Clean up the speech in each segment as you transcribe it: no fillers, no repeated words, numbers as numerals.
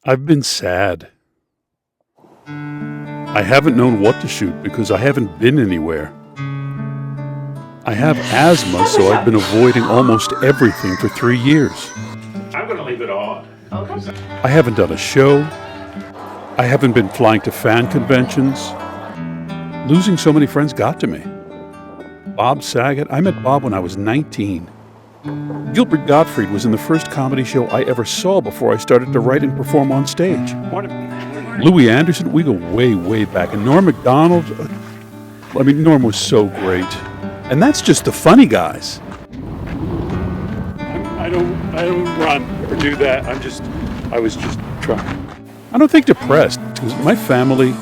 I've been sad. I haven't known what to shoot because I haven't been anywhere. I have asthma, so I've been avoiding almost everything for 3 years. I'm going to leave it on. I haven't done a show. I haven't been flying to fan conventions. Losing so many friends got to me. Bob Saget, I met Bob when I was 19. Gilbert Gottfried was in the first comedy show I ever saw before I started to write and perform on stage. Louis Anderson, we go way, way back. And Norm Macdonald, Norm was so great. And that's just the funny guys. I don't run or do that. I was just trying. I don't think depressed, because my family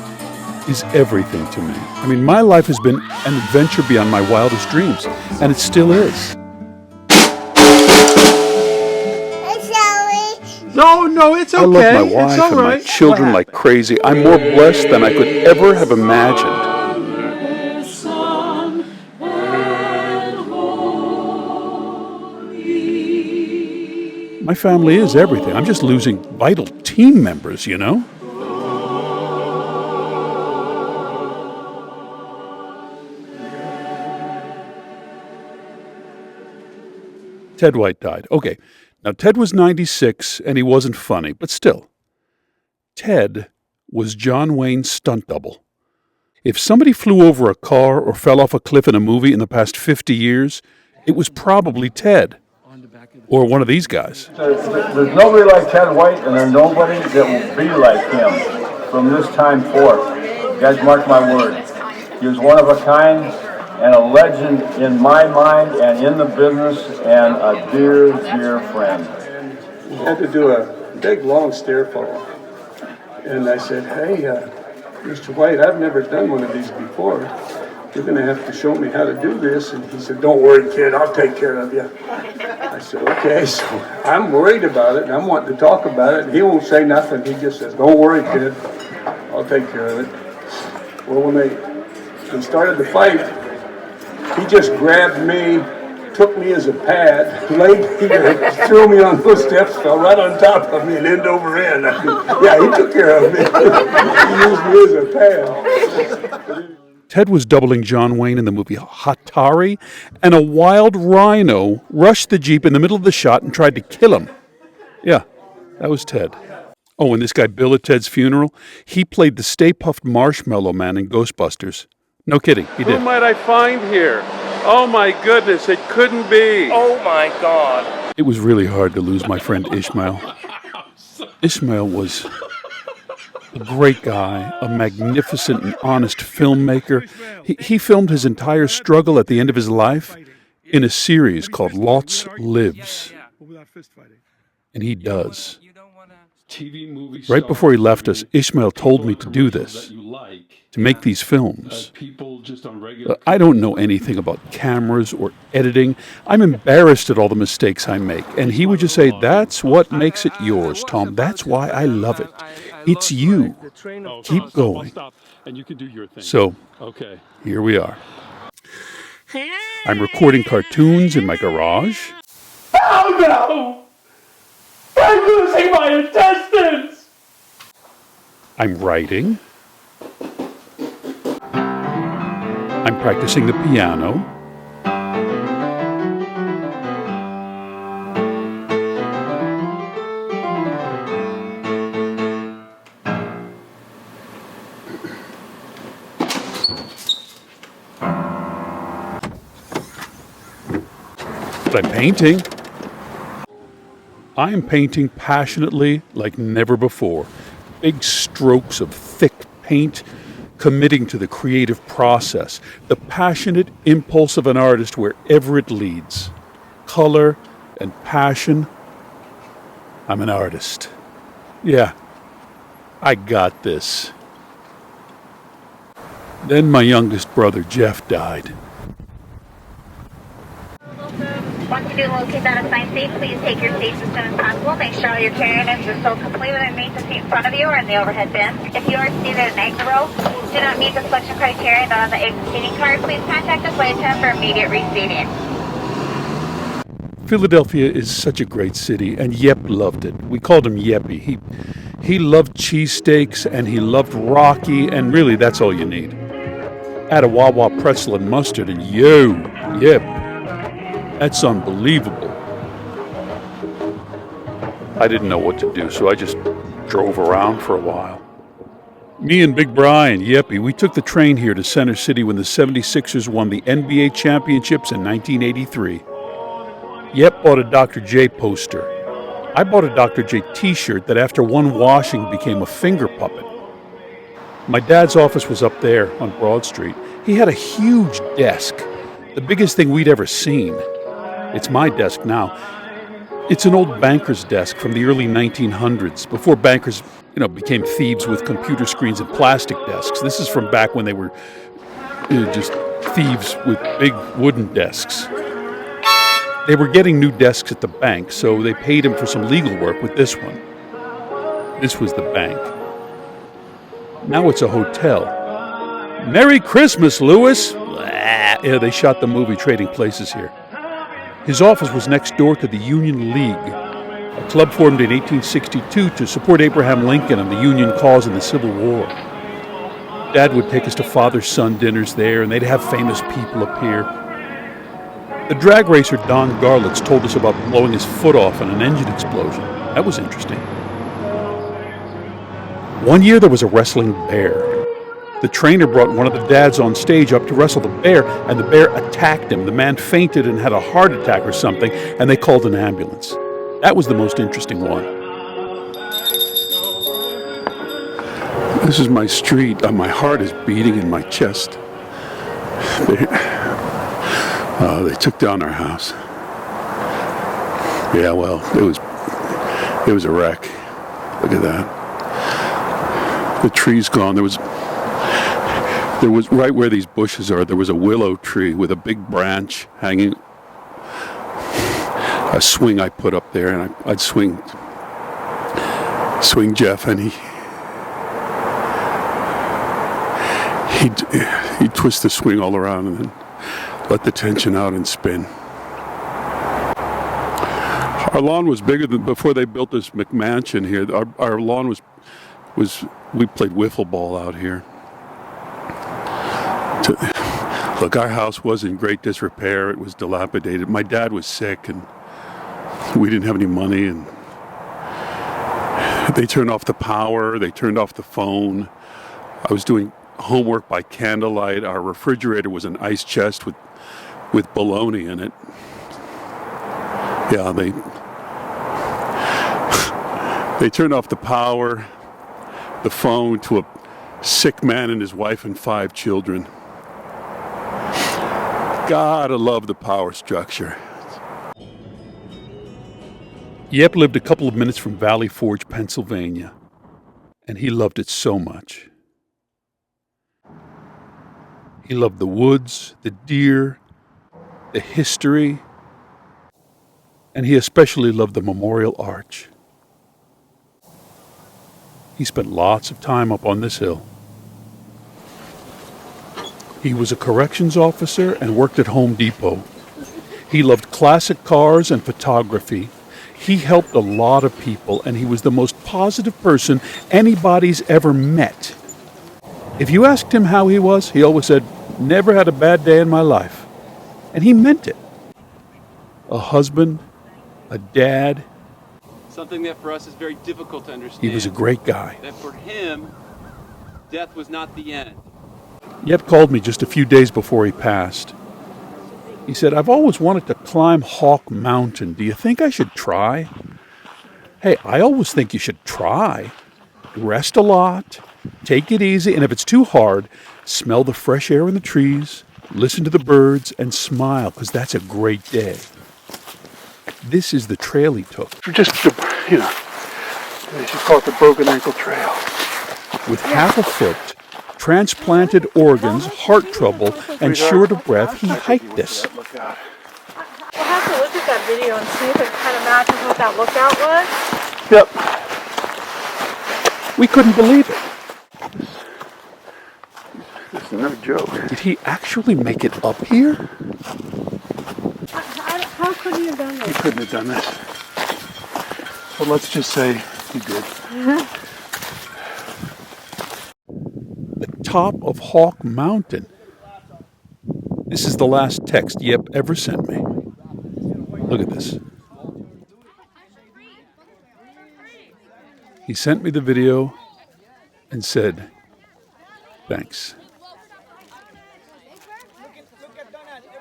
is everything to me. My life has been an adventure beyond my wildest dreams, and it still is. No, it's okay. I love my wife and my children like crazy. I'm more blessed than I could ever have imagined. My family is everything. I'm just losing vital team members, you know? Ted White died. Okay. Now, Ted was 96, and he wasn't funny, but still. Ted was John Wayne's stunt double. If somebody flew over a car or fell off a cliff in a movie in the past 50 years, it was probably Ted. Or one of these guys. There's nobody like Ted White, and there's nobody that will be like him from this time forth. You guys mark my word. He was one of a kind and a legend in my mind and in the business, and a dear, dear friend. We had to do a big, long stair fall. And I said, hey, Mr. White, I've never done one of these before. You're going to have to show me how to do this. And he said, don't worry, kid, I'll take care of you. I said, okay, so I'm worried about it, and I'm wanting to talk about it, and he won't say nothing. He just says, don't worry, kid, I'll take care of it. Well, when they started the fight, he just grabbed me, took me as a pad, laid here, threw me on those steps, fell right on top of me, and end over end. Yeah, he took care of me. He used me as a pad. Ted was doubling John Wayne in the movie Hatari, and a wild rhino rushed the Jeep in the middle of the shot and tried to kill him. Yeah, that was Ted. Oh, and this guy Bill at Ted's funeral, he played the Stay Puft Marshmallow Man in Ghostbusters. No kidding, he did. Who might I find here? Oh my goodness, it couldn't be. Oh my God. It was really hard to lose my friend Ishmael. Ishmael was a great guy, a magnificent and honest filmmaker. He filmed his entire struggle at the end of his life in a series called Lots Lives. And he does. Right before he left us, Ishmael told me to do this, to make these films. I don't know anything about cameras or editing. I'm embarrassed at all the mistakes I make. And he would just say, that's what makes it yours, Tom. That's why I love it. It's you. Keep going. So, here we are. I'm recording cartoons in my garage. Oh no! I'm losing my intestines! I'm writing. I'm practicing the piano. But I'm painting. I am painting passionately like never before. Big strokes of thick paint, committing to the creative process, the passionate impulse of an artist wherever it leads. Color and passion. I'm an artist. Yeah, I got this. Then my youngest brother, Jeff, died. Once you do locate that assigned seat, please take your seats as soon as possible. Make sure all your carry-ins are still complete underneath the seat in front of you or in the overhead bin. If you are seated in an exit row, do not meet the selection criteria on the exit seating card, please contact the flight attendant for immediate reseating. Philadelphia is such a great city, and Yep loved it. We called him Yeppy. He loved cheesesteaks, and he loved Rocky, and really, that's all you need. Add a Wawa pretzel and mustard, and yep, that's unbelievable. I didn't know what to do, so I just drove around for a while. Me and Big Brian, we took the train here to Center City when the 76ers won the NBA championships in 1983. Bought a Dr. J poster. I bought a Dr. J t-shirt that after one washing became a finger puppet. My dad's office was up there on Broad Street. He had a huge desk, the biggest thing we'd ever seen. It's my desk now. It's an old banker's desk from the early 1900s, before bankers, became thieves with computer screens and plastic desks. This is from back when they were just thieves with big wooden desks. They were getting new desks at the bank, so they paid him for some legal work with this one. This was the bank. Now it's a hotel. Merry Christmas, Lewis! Yeah, they shot the movie Trading Places here. His office was next door to the Union League, a club formed in 1862 to support Abraham Lincoln and the Union cause in the Civil War. Dad would take us to father-son dinners there, and they'd have famous people appear. The drag racer Don Garlitz told us about blowing his foot off in an engine explosion. That was interesting. One year there was a wrestling bear. The trainer brought one of the dads on stage up to wrestle the bear, and the bear attacked him. The man fainted and had a heart attack or something, and they called an ambulance. That was the most interesting one. This is my street. My heart is beating in my chest. They took down our house. Yeah, well, it was a wreck. Look at that. The tree's gone. There was right where these bushes are, there was a willow tree with a big branch hanging. A swing I put up there, and I'd swing Jeff, and he'd twist the swing all around and then let the tension out and spin. Our lawn was bigger than before they built this McMansion here. Our lawn was we played wiffle ball out here. Look, our house was in great disrepair. It was dilapidated. My dad was sick, and we didn't have any money, and they turned off the power. They turned off the phone. I was doing homework by candlelight. Our refrigerator was an ice chest with bologna in it. Yeah, they turned off the power, the phone, to a sick man and his wife and 5 children. Gotta love the power structure. Yep lived a couple of minutes from Valley Forge, Pennsylvania, and he loved it so much. He loved the woods, the deer, the history, and he especially loved the Memorial Arch. He spent lots of time up on this hill. He was a corrections officer and worked at Home Depot. He loved classic cars and photography. He helped a lot of people, and he was the most positive person anybody's ever met. If you asked him how he was, he always said, "Never had a bad day in my life." And he meant it. A husband, a dad. Something that for us is very difficult to understand. He was a great guy. That for him, death was not the end. Yep called me just a few days before he passed. He said, "I've always wanted to climb Hawk Mountain. Do you think I should try?" Hey, I always think you should try. Rest a lot, take it easy, and if it's too hard, smell the fresh air in the trees, listen to the birds, and smile, because that's a great day. This is the trail he took. Just, they should call it the Broken Ankle Trail. With half a foot, transplanted organs, heart trouble, and short of breath, he hiked this. We'll have to look at that video and see if it kind of matches what that lookout was. Yep. We couldn't believe it. This is no joke. Did he actually make it up here? How could he have done He this? couldn't have done this. But let's just say he did. top of Hawk Mountain. This is the last text Yep ever sent me. Look at this. He sent me the video and said, thanks.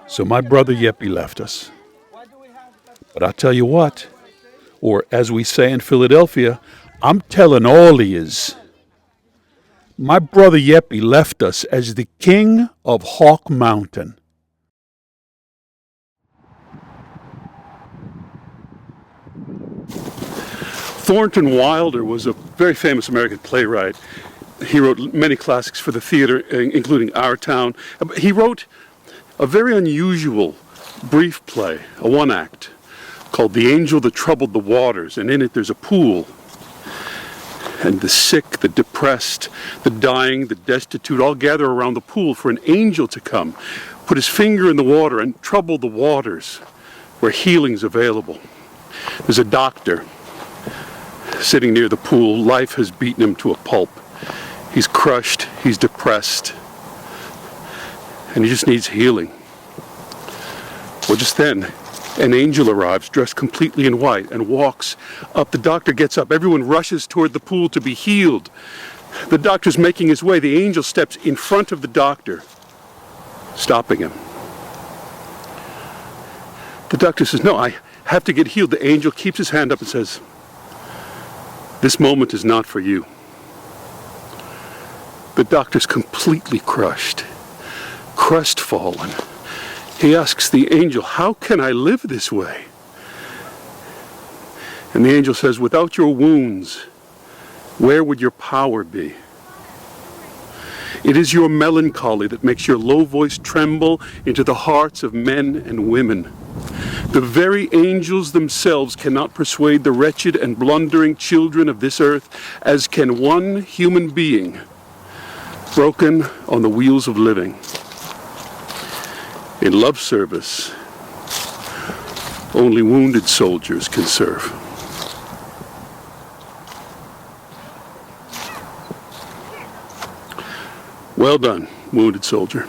So my brother Yeppy left us. But I'll tell you what, or as we say in Philadelphia, I'm telling all he is. My brother Yeppy left us as the king of Hawk Mountain. Thornton Wilder was a very famous American playwright. He wrote many classics for the theater, including Our Town. He wrote a very unusual brief play, a one-act, called The Angel That Troubled the Waters, and in it there's a pool. And the sick, the depressed, the dying, the destitute all gather around the pool for an angel to come, put his finger in the water and trouble the waters where healing's available. There's a doctor sitting near the pool. Life has beaten him to a pulp. He's crushed, he's depressed, and he just needs healing. Well, just then, an angel arrives dressed completely in white and walks up. The doctor gets up. Everyone rushes toward the pool to be healed. The doctor's making his way. The angel steps in front of the doctor, stopping him. The doctor says, no, I have to get healed. The angel keeps his hand up and says, this moment is not for you. The doctor's completely crushed, crestfallen. He asks the angel, how can I live this way? And the angel says, without your wounds, where would your power be? It is your melancholy that makes your low voice tremble into the hearts of men and women. The very angels themselves cannot persuade the wretched and blundering children of this earth, as can one human being broken on the wheels of living. In love service, only wounded soldiers can serve. Well done, wounded soldier.